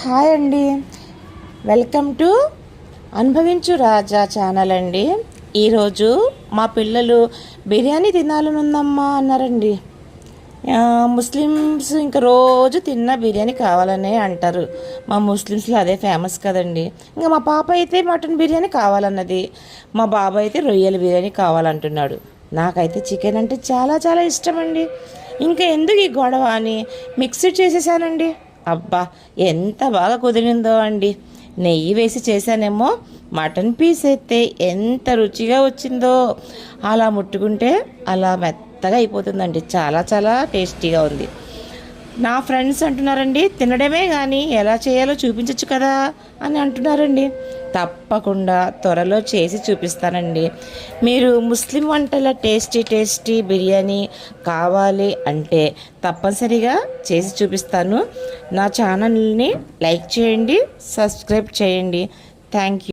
Hi అండి, welcome to అనుభవించు రాజా channel అండి. ఈరోజు మా పిల్లలు బిర్యానీ తినాలనుందమ్మా అన్నారండి. ముస్లిమ్స్ ఇంకా రోజు తిన్న బిర్యానీ కావాలనే అంటారు. మా ముస్లిమ్స్లో అదే ఫేమస్ కదండి. ఇంకా మా పాప అయితే మటన్ బిర్యానీ కావాలన్నది, మా బాబాయ్ అయితే రొయ్యల బిర్యానీ కావాలంటున్నాడు. నాకైతే చికెన్ అంటే చాలా చాలా ఇష్టం అండి. ఇంకా ఎందుకు ఈ గొడవ అని మిక్సీ చేసేసానండి. అబ్బా, ఎంత బాగా కుదిరిందో అండి. నెయ్యి వేసి చేశానేమో, మటన్ పీస్ అయితే ఎంత రుచిగా వచ్చిందో. అలా ముట్టుకుంటే అలా మెత్తగా అయిపోతుందండి. చాలా చాలా టేస్టీగా ఉంది. నా ఫ్రెండ్స్ అంటున్నారండి, తినడమే కానీ ఎలా చేయాలో చూపించచ్చు కదా అని అంటున్నారండి. తప్పకుండా త్వరలో చేసి చూపిస్తానండి. మీరు ముస్లిం వంటల టేస్టీ బిర్యానీ కావాలి అంటే తప్పనిసరిగా చేసి చూపిస్తాను. నా ఛానల్ని లైక్ చేయండి, సబ్స్క్రైబ్ చేయండి. Thank you.